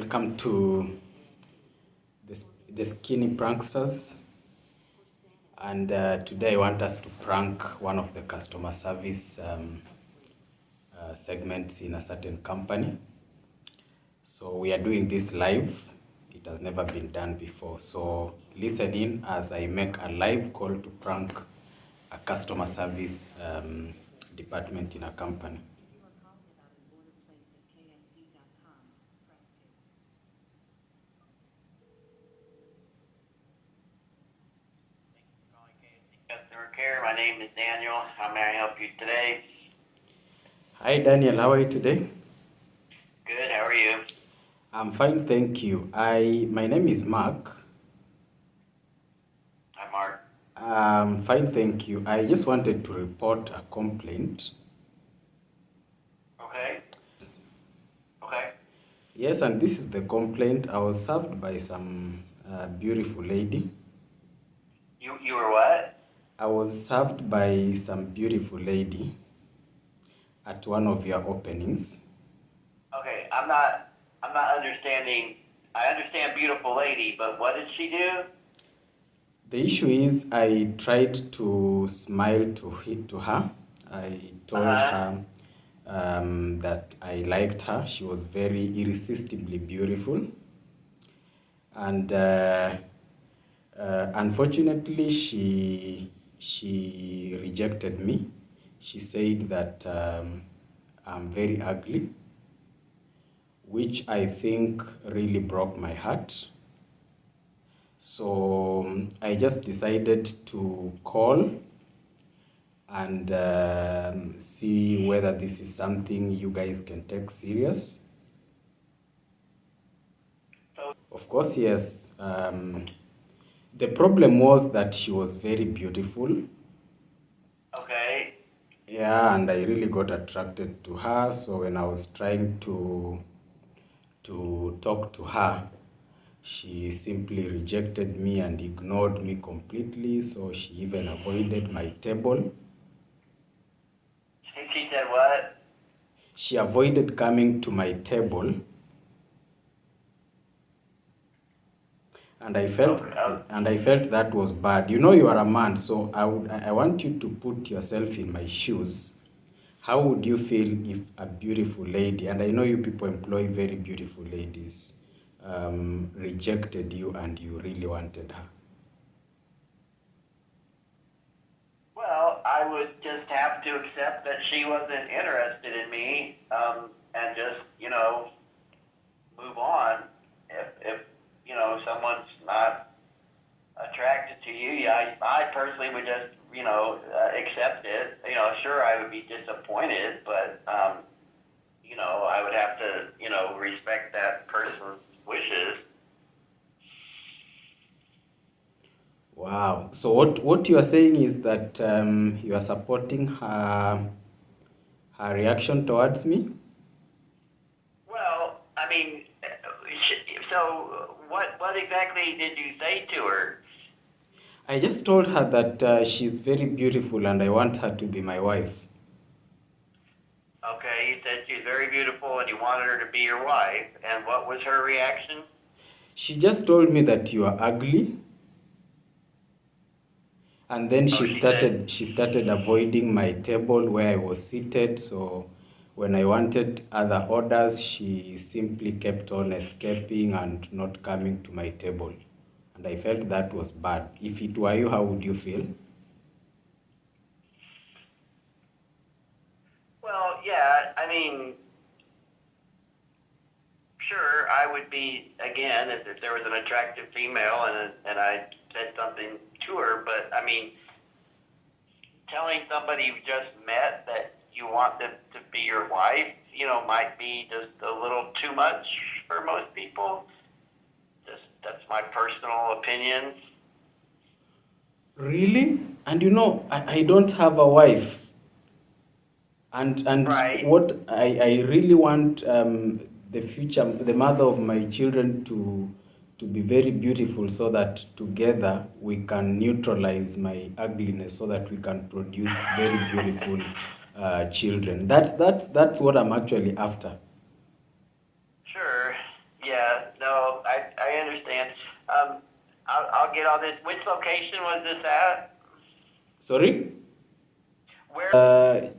welcome to the Skinny Pranksters. And today I want us to prank one of the customer service segments in a certain company. So we are doing this live. It has never been done before. So listen in as I make a live call to prank a customer service department in a company. Customer care. My name is Daniel. How may I help you today? Hi Daniel, how are you today? Good. How are you? I'm fine, thank you. My name is Mark. Hi, Mark. Fine, thank you. I just wanted to report a complaint. Okay. Okay. Yes, and this is the complaint. I was served by some beautiful lady. You were what? I was served by some beautiful lady at one of your openings. Okay. I'm not understanding. I understand beautiful lady, but what did she do? The issue is I tried to smile to her. I told her that I liked her. She was very irresistibly beautiful. And unfortunately, she rejected me. She said that I'm very ugly, which I think really broke my heart. So I just decided to call and see whether this is something you guys can take serious. Of course, yes. The problem was that she was very beautiful. Okay. Yeah, and I really got attracted to her. So when I was trying to talk to her, she simply rejected me and ignored me completely. So she even avoided my table. She said what? She avoided coming to my table. And I felt that was bad. You know, you are a man, so I want you to put yourself in my shoes. How would you feel if a beautiful lady, and I know you people employ very beautiful ladies, rejected you and you really wanted her? Well, I would just have to accept that she wasn't interested in me, and just move on. If someone's not attracted to you, I personally would just accept it. Sure, I would be disappointed, but I would have to respect that person's wishes. Wow. So what you are saying is that you are supporting her reaction towards me? Well, I mean, so what exactly did you say to her? I just told her that she's very beautiful and I want her to be my wife. Okay, you said she's very beautiful and you wanted her to be your wife, and what was her reaction? She just told me that you are ugly. And then she started avoiding my table where I was seated. So when I wanted other orders, she simply kept on escaping and not coming to my table. And I felt that was bad. If it were you, how would you feel? Well, yeah, I mean, sure, I would be, again, if there was an attractive female and I said something to her, but I mean, telling somebody you just met that you want them to be your wife, might be just a little too much for most people. That's my personal opinion. Really? And I don't have a wife. And Right. what I really want the future, the mother of my children to be very beautiful, so that together we can neutralize my ugliness, so that we can produce very beautiful children. That's what I'm actually after. Sure. Yeah. I'll get all this. Which location was this at? Sorry? Where?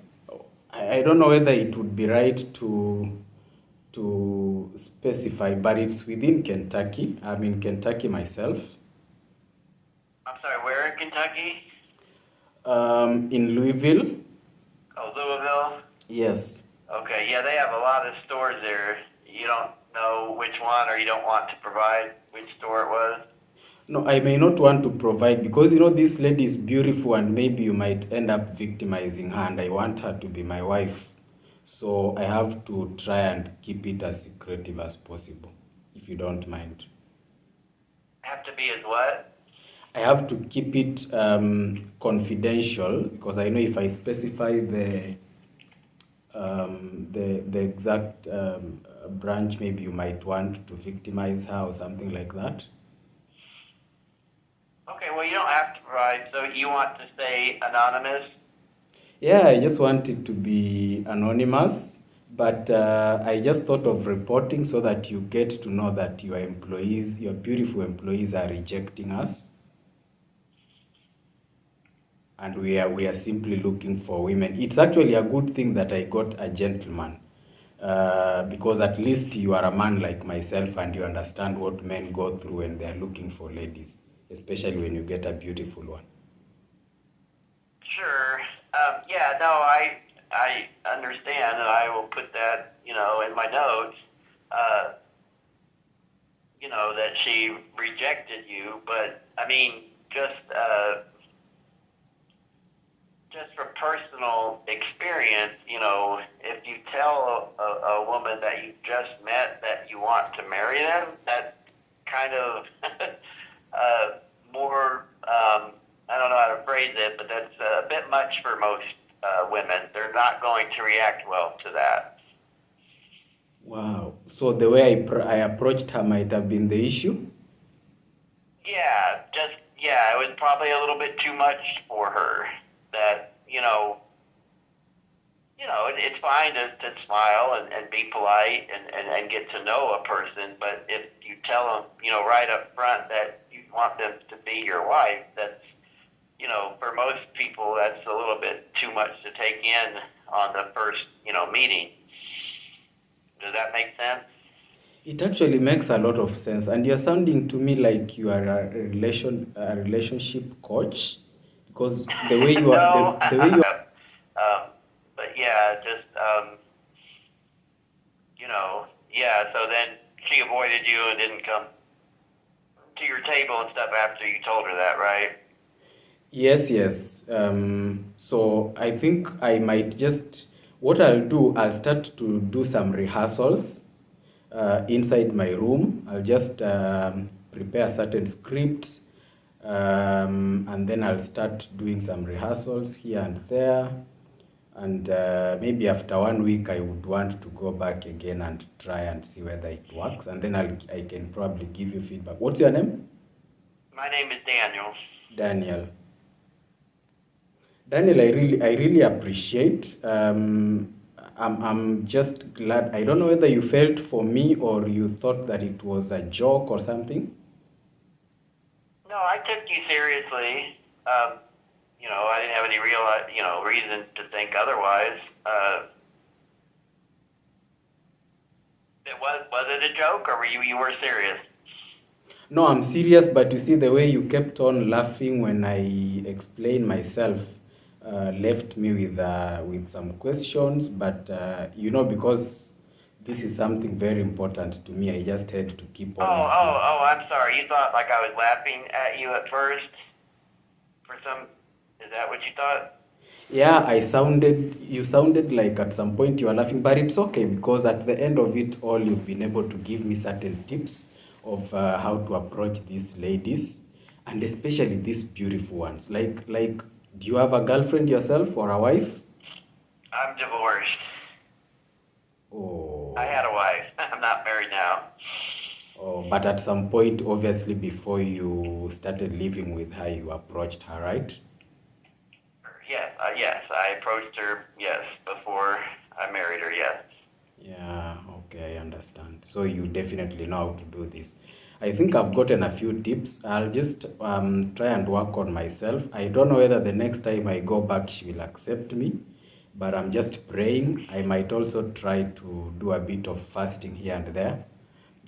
I don't know whether it would be right to specify, but it's within Kentucky. I'm in Kentucky myself. I'm sorry, where in Kentucky? In Louisville. Oh, Louisville? Yes. Okay, yeah, they have a lot of stores there. You don't know which one, or you don't want to provide which store it was? No, I may not want to provide because this lady is beautiful and maybe you might end up victimizing her, and I want her to be my wife. So I have to try and keep it as secretive as possible, if you don't mind. Have to be as what? I have to keep it confidential because I know if I specify the exact branch, maybe you might want to victimize her or something like that. Okay, well, you don't have to provide, so you want to stay anonymous? Yeah, I just want it to be anonymous, but I just thought of reporting so that you get to know that your employees, your beautiful employees, are rejecting us. And we are simply looking for women. It's actually a good thing that I got a gentleman, because at least you are a man like myself and you understand what men go through when they are looking for ladies, especially when you get a beautiful one. Sure. Yeah, no, I understand, and I will put that, in my notes, that she rejected you, but, I mean, just from personal experience, if you tell a woman that you just met that you want to marry them, that's kind of more, I don't know how to phrase it, but that's a bit much for most women. They're not going to react well to that. Wow. So the way I approached her might have been the issue? Yeah, it was probably a little bit too much for her. That, it's fine to smile and be polite and get to know a person, but if you tell them, right up front that you want them to be your wife, that's, for most people, that's a little bit too much to take in on the first, meeting. Does that make sense? It actually makes a lot of sense, and you're sounding to me like you are a relationship coach, because the way you are, No, the way you but yeah, just, yeah, so then she avoided you and didn't come to your table and stuff after you told her that, right? Yes. So I think I might just, what I'll do, I'll start to do some rehearsals inside my room. I'll just prepare certain scripts, and then I'll start doing some rehearsals here and there. And maybe after 1 week, I would want to go back again and try and see whether it works. And then I can probably give you feedback. What's your name? My name is Daniel. Daniel, I really appreciate. I'm just glad. I don't know whether you felt for me or you thought that it was a joke or something. No, I took you seriously. I didn't have any real, reason to think otherwise. Was it a joke, or you were serious? No, I'm serious, but you see the way you kept on laughing when I explained myself left me with some questions, but because this is something very important to me, I just had to keep on asking. I'm sorry. You thought like I was laughing at you at first? Is that what you thought? Yeah, you sounded like at some point you were laughing, but it's okay because at the end of it all, you've been able to give me certain tips of how to approach these ladies, and especially these beautiful ones. Like, do you have a girlfriend yourself or a wife? I'm divorced. Oh. I had a wife. I'm not married now. Oh, but at some point, obviously, before you started living with her, you approached her, right? Yes, I approached her, yes, before I married her, yes. Yeah, okay, I understand. So you definitely know how to do this. I think I've gotten a few tips. I'll just try and work on myself. I don't know whether the next time I go back she will accept me, but I'm just praying. I might also try to do a bit of fasting here and there,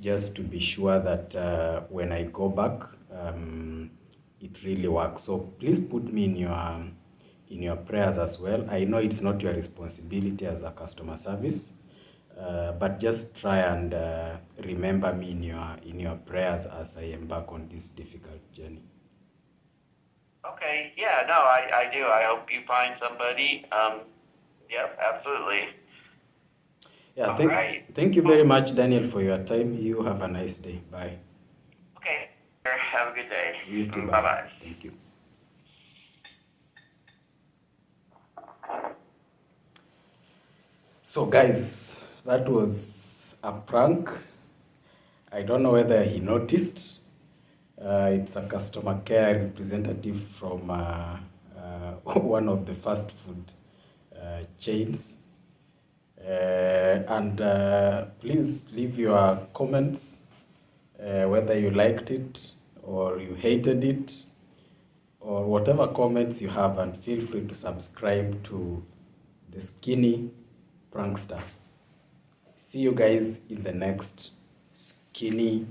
just to be sure that when I go back, it really works. So please put me in your prayers as well. I know it's not your responsibility as a customer service, but just try and remember me in your prayers as I embark on this difficult journey. Okay, yeah, no, I do. I hope you find somebody. Yep, absolutely. Yeah, Right. thank you very much, Daniel, for your time. You have a nice day. Bye. Okay, have a good day. You too. Bye. Bye-bye. Thank you. So guys, that was a prank. I don't know whether he noticed. It's a customer care representative from one of the fast food chains. Please leave your comments whether you liked it or you hated it, or whatever comments you have, and feel free to subscribe to the Skinny Prankster. See you guys in the next Skinny